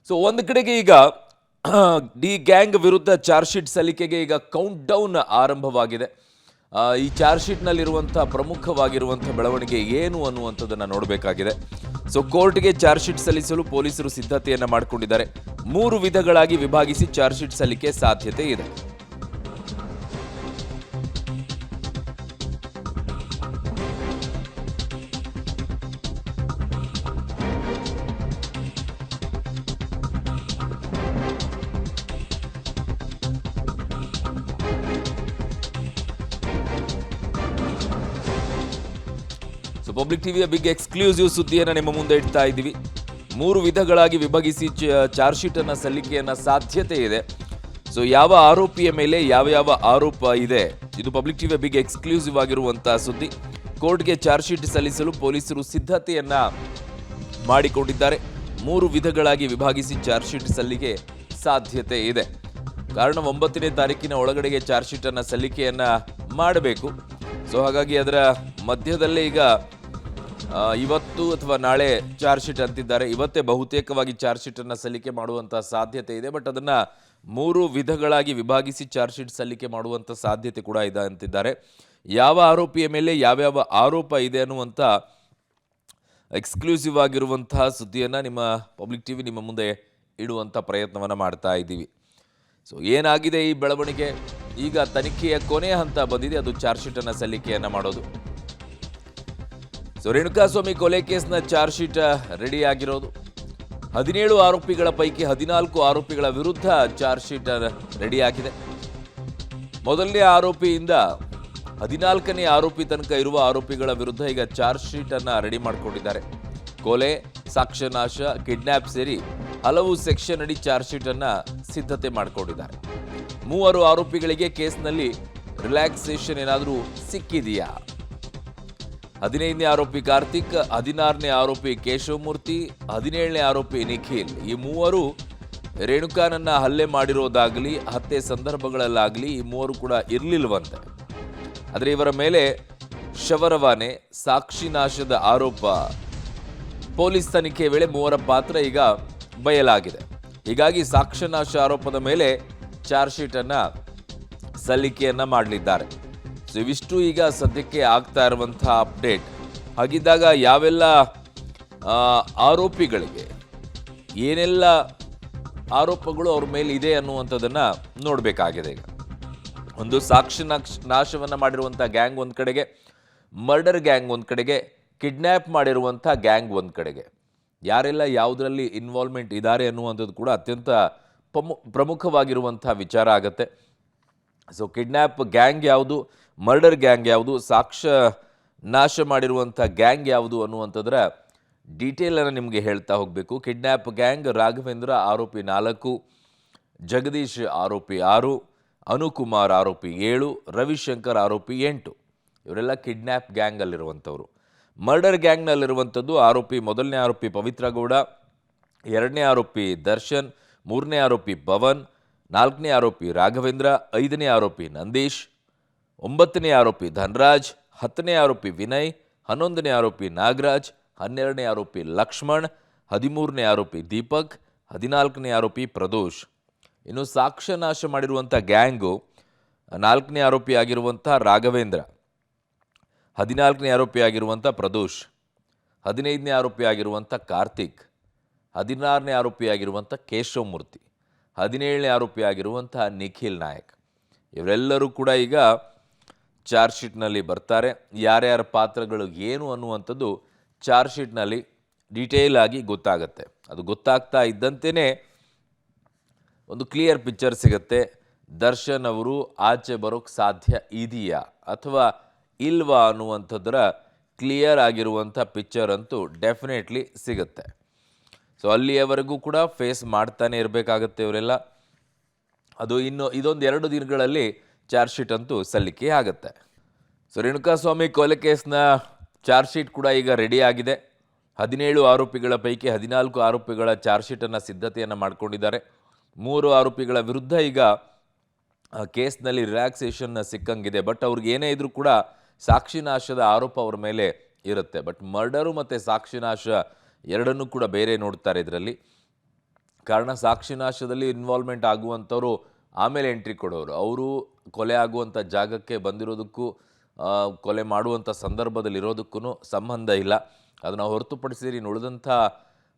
So ಒಂದು ಕಡೆಗೆ ಈಗ ಡಿ ಗ್ಯಾಂಗ್ ವಿರುದ್ಧ ಚಾರ್ಜ್ ಶೀಟ್ ಸಲ್ಲಿಕೆಗೆ ಈಗ ಕೌಂಟ್ ಡೌನ್ ಆರಂಭವಾಗಿದೆ. ಈ ಚಾರ್ಜ್ ಶೀಟ್ನಲ್ಲಿರುವಂಥ ಪ್ರಮುಖವಾಗಿರುವಂಥ ಬೆಳವಣಿಗೆ ಏನು ಅನ್ನುವಂಥದ್ದನ್ನು ನೋಡಬೇಕಾಗಿದೆ. ಸೊ ಕೋರ್ಟ್ಗೆ ಚಾರ್ಜ್ ಶೀಟ್ ಸಲ್ಲಿಸಲು ಪೊಲೀಸರು ಸಿದ್ಧತೆಯನ್ನು ಮಾಡಿಕೊಂಡಿದ್ದಾರೆ. 3 ವಿಧಗಳಾಗಿ ವಿಭಾಗಿಸಿ ಚಾರ್ಜ್ ಶೀಟ್ ಸಲ್ಲಿಕೆ ಸಾಧ್ಯತೆ ಇದೆ. ಪಬ್ಲಿಕ್ ಟಿವಿಯ ಬಿಗ್ ಎಕ್ಸ್ಕ್ಲೂಸಿವ್ ಸುದ್ದಿಯನ್ನು ನಿಮ್ಮ ಮುಂದೆ ಇಡ್ತಾ ಇದ್ದೀವಿ. 3 ವಿಧಗಳಾಗಿ ವಿಭಾಗಿಸಿ ಚಾರ್ಜ್ ಶೀಟ್ ಅನ್ನ ಸಲ್ಲಿಕೆಯನ್ನ ಸಾಧ್ಯತೆ ಇದೆ. ಸೊ ಯಾವ ಆರೋಪಿಯ ಮೇಲೆ ಯಾವ ಆರೋಪ ಇದೆ, ಇದು ಪಬ್ಲಿಕ್ ಟಿವಿಯ ಬಿಗ್ ಎಕ್ಸ್ಕ್ಲೂಸಿವ್ ಆಗಿರುವಂತಹ ಸುದ್ದಿ. ಕೋರ್ಟ್ಗೆ ಚಾರ್ಜ್ ಶೀಟ್ ಸಲ್ಲಿಸಲು ಪೊಲೀಸರು ಸಿದ್ಧತೆಯನ್ನ ಮಾಡಿಕೊಂಡಿದ್ದಾರೆ. 3 ವಿಧಗಳಾಗಿ ವಿಭಾಗಿಸಿ ಚಾರ್ಜ್ ಶೀಟ್ ಸಲ್ಲಿಕೆ ಸಾಧ್ಯತೆ ಇದೆ. ಕಾರಣ 9ನೇ ತಾರೀಕಿನ ಒಳಗಡೆಗೆ ಚಾರ್ಜ್ ಶೀಟ್ ಅನ್ನ ಸಲ್ಲಿಕೆಯನ್ನ ಮಾಡಬೇಕು. ಸೊ ಹಾಗಾಗಿ ಅದರ ಮಧ್ಯದಲ್ಲೇ ಈಗ ಇವತ್ತು ಅಥವಾ ನಾಳೆ ಚಾರ್ಜ್ ಶೀಟ್ ಅಂತಿದ್ದಾರೆ. ಇವತ್ತೇ ಬಹುತೇಕವಾಗಿ ಚಾರ್ಜ್ ಶೀಟ್ ಅನ್ನು ಸಲ್ಲಿಕೆ ಮಾಡುವಂಥ ಸಾಧ್ಯತೆ ಇದೆ. ಬಟ್ ಅದನ್ನು 3 ವಿಧಗಳಾಗಿ ವಿಭಾಗಿಸಿ ಚಾರ್ಜ್ ಶೀಟ್ ಸಲ್ಲಿಕೆ ಮಾಡುವಂಥ ಸಾಧ್ಯತೆ ಕೂಡ ಇದೆ ಅಂತಿದ್ದಾರೆ. ಯಾವ ಆರೋಪಿಯ ಮೇಲೆ ಯಾವ್ಯಾವ ಆರೋಪ ಇದೆ ಅನ್ನುವಂಥ ಎಕ್ಸ್ಕ್ಲೂಸಿವ್ ಆಗಿರುವಂತಹ ಸುದ್ದಿಯನ್ನು ನಿಮ್ಮ ಪಬ್ಲಿಕ್ ಟಿವಿ ನಿಮ್ಮ ಮುಂದೆ ಇಡುವಂಥ ಪ್ರಯತ್ನವನ್ನು ಮಾಡ್ತಾ ಇದ್ದೀವಿ. ಸೊ ಏನಾಗಿದೆ ಈ ಬೆಳವಣಿಗೆ, ಈಗ ತನಿಖೆಯ ಕೊನೆಯ ಹಂತ ಬಂದಿದೆ, ಅದು ಚಾರ್ಜ್ ಶೀಟನ್ನು ಸಲ್ಲಿಕೆಯನ್ನು ಮಾಡೋದು. ಸೊ ರೇಣುಕಾಸ್ವಾಮಿ ಕೊಲೆ ಕೇಸ್ನ ಚಾರ್ಜ್ ಶೀಟ್ ರೆಡಿ ಆಗಿರೋದು. 17 ಆರೋಪಿಗಳ ಪೈಕಿ 14 ಆರೋಪಿಗಳ ವಿರುದ್ಧ ಚಾರ್ಜ್ ಶೀಟ್ ರೆಡಿ ಆಗಿದೆ. ಮೊದಲನೇ ಆರೋಪಿಯಿಂದ 14ನೇ ಆರೋಪಿ ತನಕ ಇರುವ ಆರೋಪಿಗಳ ವಿರುದ್ಧ ಈಗ ಚಾರ್ಜ್ ಶೀಟ್ ಅನ್ನ ರೆಡಿ ಮಾಡಿಕೊಂಡಿದ್ದಾರೆ. ಕೊಲೆ, ಸಾಕ್ಷ್ಯನಾಶ, ಕಿಡ್ನಾಪ್ ಸೇರಿ ಹಲವು ಸೆಕ್ಷನ್ ಅಡಿ ಚಾರ್ಜ್ ಶೀಟ್ ಅನ್ನ ಸಿದ್ಧತೆ ಮಾಡಿಕೊಂಡಿದ್ದಾರೆ. 3 ಆರೋಪಿಗಳಿಗೆ ಕೇಸ್ನಲ್ಲಿ ರಿಲ್ಯಾಕ್ಸೇಷನ್ ಏನಾದರೂ ಸಿಕ್ಕಿದೆಯಾ? 15ನೇ ಆರೋಪಿ ಕಾರ್ತಿಕ್, 16ನೇ ಆರೋಪಿ ಕೇಶವಮೂರ್ತಿ, 17ನೇ ಆರೋಪಿ ನಿಖಿಲ್, ಈ 3 ರೇಣುಕಾನನ್ನ ಹಲ್ಲೆ ಮಾಡಿರೋದಾಗಲಿ ಹತ್ಯೆ ಸಂದರ್ಭಗಳಲ್ಲಾಗಲಿ ಈ 3 ಕೂಡ ಇರಲಿಲ್ವಂತೆ. ಆದರೆ ಇವರ ಮೇಲೆ ಶವರವಾನೆ, ಸಾಕ್ಷಿನಾಶದ ಆರೋಪ ಪೊಲೀಸ್ ತನಿಖೆ ವೇಳೆ 3 ಪಾತ್ರ ಈಗ ಬಯಲಾಗಿದೆ. ಹೀಗಾಗಿ ಸಾಕ್ಷ್ಯನಾಶ ಆರೋಪದ ಮೇಲೆ ಚಾರ್ಜ್ ಶೀಟ್ ಅನ್ನ ಸಲ್ಲಿಕೆಯನ್ನ ಮಾಡಲಿದ್ದಾರೆ. ಸೊ ಇವಿಷ್ಟು ಈಗ ಸದ್ಯಕ್ಕೆ ಆಗ್ತಾ ಇರುವಂತಹ ಅಪ್ಡೇಟ್. ಹಾಗಿದ್ದಾಗ ಯಾವೆಲ್ಲ ಆರೋಪಿಗಳಿಗೆ ಏನೆಲ್ಲ ಆರೋಪಗಳು ಅವ್ರ ಮೇಲೆ ಇದೆ ಅನ್ನುವಂಥದ್ದನ್ನು ನೋಡಬೇಕಾಗಿದೆ. ಈಗ ಒಂದು ನಾಶವನ್ನು ಮಾಡಿರುವಂಥ ಗ್ಯಾಂಗ್ ಒಂದು ಕಡೆಗೆ, ಮರ್ಡರ್ ಗ್ಯಾಂಗ್ ಒಂದು ಕಡೆಗೆ, ಕಿಡ್ನ್ಯಾಪ್ ಮಾಡಿರುವಂಥ ಗ್ಯಾಂಗ್ ಒಂದು ಕಡೆಗೆ, ಯಾರೆಲ್ಲ ಯಾವುದರಲ್ಲಿ ಇನ್ವಾಲ್ವ್ಮೆಂಟ್ ಇದ್ದಾರೆ ಅನ್ನುವಂಥದ್ದು ಕೂಡ ಅತ್ಯಂತ ಪ್ರಮುಖವಾಗಿರುವಂಥ ವಿಚಾರ ಆಗುತ್ತೆ. ಸೊ ಕಿಡ್ನ್ಯಾಪ್ ಗ್ಯಾಂಗ್ ಯಾವುದು, ಮರ್ಡರ್ ಗ್ಯಾಂಗ್ ಯಾವುದು, ಸಾಕ್ಷ್ಯ ನಾಶ ಮಾಡಿರುವಂಥ ಗ್ಯಾಂಗ್ ಯಾವುದು ಅನ್ನುವಂಥದ್ರ ಡೀಟೇಲನ್ನು ನಿಮಗೆ ಹೇಳ್ತಾ ಹೋಗಬೇಕು. ಕಿಡ್ನ್ಯಾಪ್ ಗ್ಯಾಂಗ್ ರಾಘವೇಂದ್ರ ಆರೋಪಿ 4, ಜಗದೀಶ್ ಆರೋಪಿ 6, ಅನುಕುಮಾರ್ ಆರೋಪಿ 7, ರವಿಶಂಕರ್ ಆರೋಪಿ 8. ಇವರೆಲ್ಲ ಕಿಡ್ನ್ಯಾಪ್ ಗ್ಯಾಂಗಲ್ಲಿರುವಂಥವ್ರು. ಮರ್ಡರ್ ಗ್ಯಾಂಗ್ನಲ್ಲಿರುವಂಥದ್ದು ಮೊದಲನೇ ಆರೋಪಿ ಪವಿತ್ರ ಗೌಡ, 2ನೇ ಆರೋಪಿ ದರ್ಶನ್, 3ನೇ ಆರೋಪಿ ಪವನ್, 4ನೇ ಆರೋಪಿ ರಾಘವೇಂದ್ರ, 5ನೇ ಆರೋಪಿ ನಂದೀಶ್, 9ನೇ ಆರೋಪಿ ಧನ್ರಾಜ್, 10ನೇ ಆರೋಪಿ ವಿನಯ್, 11ನೇ ಆರೋಪಿ ನಾಗರಾಜ್, 12ನೇ ಆರೋಪಿ ಲಕ್ಷ್ಮಣ್, 13ನೇ ಆರೋಪಿ ದೀಪಕ್, 14ನೇ ಆರೋಪಿ ಪ್ರದೋಷ್. ಇನ್ನು ಸಾಕ್ಷ್ಯನಾಶ ಮಾಡಿರುವಂಥ ಗ್ಯಾಂಗು 4ನೇ ಆರೋಪಿ ಆಗಿರುವಂಥ ರಾಘವೇಂದ್ರ, 14ನೇ ಆರೋಪಿ ಆಗಿರುವಂಥ ಪ್ರದೋಷ್, 15ನೇ ಆರೋಪಿ ಆಗಿರುವಂಥ ಕಾರ್ತಿಕ್, 16ನೇ ಆರೋಪಿ ಆಗಿರುವಂಥ ಕೇಶವಮೂರ್ತಿ, 17ನೇ ಆರೋಪಿ ಆಗಿರುವಂಥ ನಿಖಿಲ್ ನಾಯಕ್. ಇವರೆಲ್ಲರೂ ಕೂಡ ಈಗ ಚಾರ್ಜ್ ಶೀಟ್ನಲ್ಲಿ ಬರ್ತಾರೆ. ಯಾರ್ಯಾರ ಪಾತ್ರಗಳು ಏನು ಅನ್ನುವಂಥದ್ದು ಚಾರ್ಜ್ ಶೀಟ್ನಲ್ಲಿ ಡೀಟೇಲ್ ಆಗಿ ಗೊತ್ತಾಗುತ್ತೆ. ಅದು ಗೊತ್ತಾಗ್ತಾ ಇದ್ದಂತೆಯೇ ಒಂದು ಕ್ಲಿಯರ್ ಪಿಕ್ಚರ್ ಸಿಗುತ್ತೆ. ದರ್ಶನ್ ಅವರು ಆಚೆ ಬರೋಕ್ಕೆ ಸಾಧ್ಯ ಇದೆಯಾ ಅಥವಾ ಇಲ್ವಾ ಅನ್ನುವಂಥದ್ದರ ಕ್ಲಿಯರ್ ಆಗಿರುವಂಥ ಪಿಕ್ಚರ್ ಅಂತೂ ಡೆಫಿನೆಟ್ಲಿ ಸಿಗುತ್ತೆ. ಸೊ ಅಲ್ಲಿಯವರೆಗೂ ಕೂಡ ಫೇಸ್ ಮಾಡ್ತಾನೆ ಇರಬೇಕಾಗತ್ತೆ ಇವರೆಲ್ಲ. ಅದು ಇದೊಂದು 2 ದಿನಗಳಲ್ಲಿ ಚಾರ್ಜ್ ಶೀಟ್ ಅಂತೂ ಸಲ್ಲಿಕೆ ಆಗುತ್ತೆ. ಸೊ ರೇಣುಕಾಸ್ವಾಮಿ ಕೊಲೆ ಕೇಸ್ನ ಚಾರ್ಜ್ ಶೀಟ್ ಕೂಡ ಈಗ ರೆಡಿ ಆಗಿದೆ. 17 ಆರೋಪಿಗಳ ಪೈಕಿ 14 ಆರೋಪಿಗಳ ಚಾರ್ಜ್ ಶೀಟನ್ನು ಸಿದ್ಧತೆಯನ್ನು ಮಾಡಿಕೊಂಡಿದ್ದಾರೆ. 3 ಆರೋಪಿಗಳ ವಿರುದ್ಧ ಈಗ ಕೇಸ್ನಲ್ಲಿ ರಿಲ್ಯಾಕ್ಸೇಷನ್ ಸಿಕ್ಕಂಗಿದೆ. ಬಟ್ ಅವ್ರಿಗೆ ಏನೇ ಇದ್ರೂ ಕೂಡ ಸಾಕ್ಷಿನಾಶದ ಆರೋಪ ಅವ್ರ ಮೇಲೆ ಇರುತ್ತೆ. ಬಟ್ ಮರ್ಡರು ಮತ್ತು ಸಾಕ್ಷಿನಾಶ ಎರಡನ್ನೂ ಕೂಡ ಬೇರೆ ನೋಡ್ತಾರೆ ಇದರಲ್ಲಿ. ಕಾರಣ ಸಾಕ್ಷಿ ನಾಶದಲ್ಲಿ ಇನ್ವಾಲ್ವ್ಮೆಂಟ್ ಆಗುವಂಥವ್ರು ಆಮೇಲೆ ಎಂಟ್ರಿ ಕೊಡೋರು. ಅವರು ಕೊಲೆ ಆಗುವಂಥ ಜಾಗಕ್ಕೆ ಬಂದಿರೋದಕ್ಕೂ ಕೊಲೆ ಮಾಡುವಂಥ ಸಂದರ್ಭದಲ್ಲಿ ಇರೋದಕ್ಕೂ ಸಂಬಂಧ ಇಲ್ಲ. ಅದನ್ನು ಹೊರತುಪಡಿಸಿ ಇನ್ನು ಉಳಿದಂಥ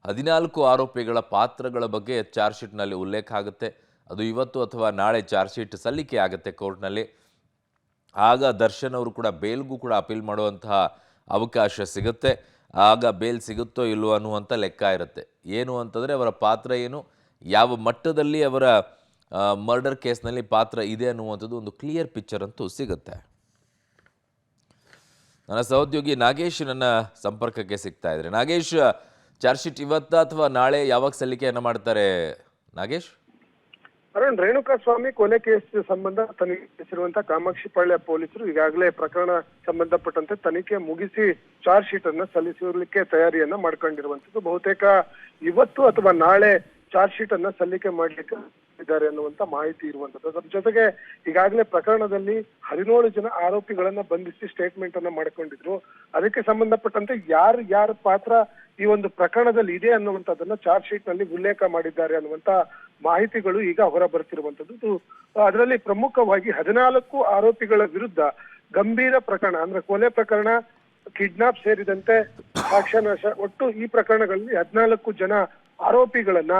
14 ಆರೋಪಿಗಳ ಪಾತ್ರಗಳ ಬಗ್ಗೆ ಚಾರ್ಜ್ ಶೀಟ್ನಲ್ಲಿ ಉಲ್ಲೇಖ ಆಗುತ್ತೆ. ಅದು ಇವತ್ತು ಅಥವಾ ನಾಳೆ ಚಾರ್ಜ್ ಶೀಟ್ ಸಲ್ಲಿಕೆ ಆಗುತ್ತೆ ಕೋರ್ಟ್ನಲ್ಲಿ. ಆಗ ದರ್ಶನ್ ಅವರು ಕೂಡ ಬೇಲ್ಗೂ ಕೂಡ ಅಪೀಲ್ ಮಾಡುವಂತಹ ಅವಕಾಶ ಸಿಗುತ್ತೆ. ಆಗ ಬೇಲ್ ಸಿಗುತ್ತೋ ಇಲ್ಲವೋ ಅನ್ನುವಂಥ ಲೆಕ್ಕ ಇರುತ್ತೆ. ಏನು ಅಂತಂದರೆ ಅವರ ಪಾತ್ರ ಏನು, ಯಾವ ಮಟ್ಟದಲ್ಲಿ ಅವರ ಮರ್ಡರ್ ಕೇಸ್ನಲ್ಲಿ ಪಾತ್ರ ಇದೆ ಅನ್ನುವಂಥದ್ದು ಒಂದು ಕ್ಲಿಯರ್ ಪಿಕ್ಚರ್ ಅಂತೂ ಸಿಗುತ್ತೆ. ನನ್ನ ಸಹೋದ್ಯೋಗಿ ನಾಗೇಶ್ ನನ್ನ ಸಂಪರ್ಕಕ್ಕೆ ಸಿಗ್ತಾ ಇದ್ದಾರೆ. ನಾಗೇಶ್, ಚಾರ್ಜ್ ಶೀಟ್ ಇವತ್ತ ಅಥವಾ ನಾಳೆ ಯಾವಾಗ ಸಲ್ಲಿಕೆಯನ್ನು ಮಾಡ್ತಾರೆ ನಾಗೇಶ್? ಅರುಣ್, ರೇಣುಕಾಸ್ವಾಮಿ ಕೊಲೆ ಕೇಸ್ ಸಂಬಂಧ ತನಿಖೆ ಕಾಮಾಕ್ಷಿಪಾಳ್ಯ ಪೊಲೀಸರು ಈಗಾಗಲೇ ಪ್ರಕರಣ ಸಂಬಂಧಪಟ್ಟಂತೆ ತನಿಖೆ ಮುಗಿಸಿ ಚಾರ್ಜ್ ಶೀಟ್ ಅನ್ನ ಸಲ್ಲಿಸಲಿಕ್ಕೆ ತಯಾರಿಯನ್ನ ಮಾಡ್ಕೊಂಡಿರುವಂತದ್ದು. ಬಹುತೇಕ ಇವತ್ತು ಅಥವಾ ನಾಳೆ ಚಾರ್ಜ್ ಶೀಟ್ ಅನ್ನ ಸಲ್ಲಿಕೆ ಮಾಡ್ಲಿಕ್ಕೆ ಇದ್ದಾರೆ ಅನ್ನುವಂತ ಮಾಹಿತಿ ಇರುವಂತದ್ದು. ಅದರ ಜೊತೆಗೆ ಈಗಾಗಲೇ ಪ್ರಕರಣದಲ್ಲಿ 17 ಜನ ಆರೋಪಿಗಳನ್ನ ಬಂಧಿಸಿ ಸ್ಟೇಟ್ಮೆಂಟ್ ಅನ್ನ ಮಾಡ್ಕೊಂಡಿದ್ರು. ಅದಕ್ಕೆ ಸಂಬಂಧಪಟ್ಟಂತೆ ಯಾರ ಪಾತ್ರ ಈ ಒಂದು ಪ್ರಕರಣದಲ್ಲಿ ಇದೆ ಅನ್ನುವಂಥದ್ದನ್ನ ಚಾರ್ಜ್ ಶೀಟ್ ನಲ್ಲಿ ಉಲ್ಲೇಖ ಮಾಡಿದ್ದಾರೆ ಅನ್ನುವಂತ ಮಾಹಿತಿಗಳು ಈಗ ಹೊರ ಬರ್ತಿರುವಂತದ್ದು. ಅದರಲ್ಲಿ ಪ್ರಮುಖವಾಗಿ 14 ಆರೋಪಿಗಳ ವಿರುದ್ಧ ಗಂಭೀರ ಪ್ರಕರಣ ಅಂದ್ರೆ ಕೊಲೆ ಪ್ರಕರಣ, ಕಿಡ್ನಾಪ್ ಸೇರಿದಂತೆ ಸಾಕ್ಷ್ಯನಾಶ, ಒಟ್ಟು ಈ ಪ್ರಕರಣಗಳಲ್ಲಿ 14 ಜನ ಆರೋಪಿಗಳನ್ನ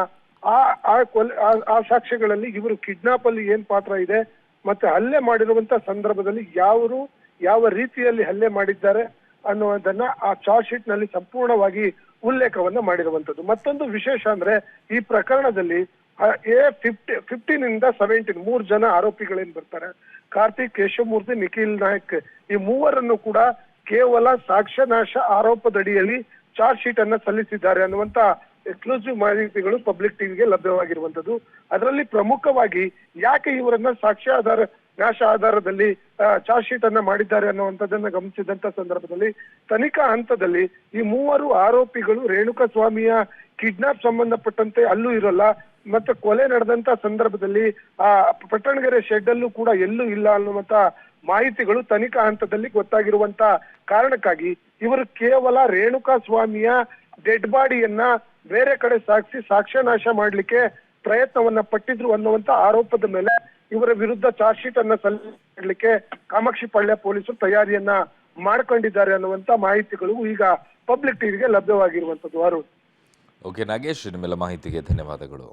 ಆ ಸಾಕ್ಷ್ಯಗಳಲ್ಲಿ ಇವರು ಕಿಡ್ನಾಪ್ ಅಲ್ಲಿ ಏನ್ ಪಾತ್ರ ಇದೆ ಮತ್ತೆ ಹಲ್ಲೆ ಮಾಡಿರುವಂತ ಸಂದರ್ಭದಲ್ಲಿ ಯಾವ ರೀತಿಯಲ್ಲಿ ಹಲ್ಲೆ ಮಾಡಿದ್ದಾರೆ ಅನ್ನುವುದನ್ನ ಆ ಚಾರ್ಜ್ ಶೀಟ್ ನಲ್ಲಿ ಸಂಪೂರ್ಣವಾಗಿ ಉಲ್ಲೇಖವನ್ನ ಮಾಡಿರುವಂತದ್ದು. ಮತ್ತೊಂದು ವಿಶೇಷ ಅಂದ್ರೆ ಈ ಪ್ರಕರಣದಲ್ಲಿ 15 17 3 ಜನ ಆರೋಪಿಗಳೇನ್ ಬರ್ತಾರೆ, ಕಾರ್ತಿಕ್, ಕೇಶವಮೂರ್ತಿ, ನಿಖಿಲ್ ನಾಯಕ್, ಈ ಮೂವರನ್ನು ಕೂಡ ಕೇವಲ ಸಾಕ್ಷ್ಯನಾಶ ಆರೋಪದಡಿಯಲ್ಲಿ ಚಾರ್ಜ್ ಶೀಟ್ ಅನ್ನ ಸಲ್ಲಿಸಿದ್ದಾರೆ ಅನ್ನುವಂತ ಎಕ್ಸ್ಕ್ಲೂಸಿವ್ ಮಾಹಿತಿಗಳು ಪಬ್ಲಿಕ್ ಟಿವಿಗೆ ಲಭ್ಯವಾಗಿರುವಂತದ್ದು. ಅದರಲ್ಲಿ ಪ್ರಮುಖವಾಗಿ ಯಾಕೆ ಇವರನ್ನ ನಾಶ ಆಧಾರದಲ್ಲಿ ಚಾರ್ಜ್ ಶೀಟ್ ಅನ್ನ ಮಾಡಿದ್ದಾರೆ ಅನ್ನುವಂಥದ್ದನ್ನ ಗಮನಿಸಿದಂತ ಸಂದರ್ಭದಲ್ಲಿ ತನಿಖಾ ಹಂತದಲ್ಲಿ ಈ ಮೂವರು ಆರೋಪಿಗಳು ರೇಣುಕಾಸ್ವಾಮಿಯ ಕಿಡ್ನಾಪ್ ಸಂಬಂಧಪಟ್ಟಂತೆ ಅಲ್ಲೂ ಇರಲ್ಲ, ಮತ್ತೆ ಕೊಲೆ ನಡೆದಂತ ಸಂದರ್ಭದಲ್ಲಿ ಆ ಪಟ್ಟಣಗೆರೆ ಶೆಡ್ ಅಲ್ಲೂ ಕೂಡ ಎಲ್ಲೂ ಇಲ್ಲ ಅನ್ನುವಂತ ಮಾಹಿತಿಗಳು ತನಿಖಾ ಹಂತದಲ್ಲಿ ಗೊತ್ತಾಗಿರುವಂತ ಕಾರಣಕ್ಕಾಗಿ ಇವರು ಕೇವಲ ರೇಣುಕಾಸ್ವಾಮಿಯ ಡೆಡ್ ಬಾಡಿಯನ್ನ ಬೇರೆ ಕಡೆ ಸಾಕ್ಷ್ಯನಾಶ ಮಾಡ್ಲಿಕ್ಕೆ ಪ್ರಯತ್ನವನ್ನ ಪಟ್ಟಿದ್ರು ಅನ್ನುವಂತ ಆರೋಪದ ಮೇಲೆ ಇವರ ವಿರುದ್ಧ ಚಾರ್ಜ್ ಶೀಟ್ ಅನ್ನ ಸಲ್ಲಿಸಲಿಕ್ಕೆ ಕಾಮಾಕ್ಷಿಪಾಳ್ಯ ಪೊಲೀಸರು ತಯಾರಿಯನ್ನ ಮಾಡ್ಕೊಂಡಿದ್ದಾರೆ ಅನ್ನುವಂತ ಮಾಹಿತಿಗಳು ಈಗ ಪಬ್ಲಿಕ್ ಟಿವಿಗೆ ಲಭ್ಯವಾಗಿರುವಂತದ್ದು. ಅರುಣ್. ಓಕೆ ನಾಗೇಶ್, ನಿಮ್ಮೆಲ್ಲ ಮಾಹಿತಿಗೆ ಧನ್ಯವಾದಗಳು.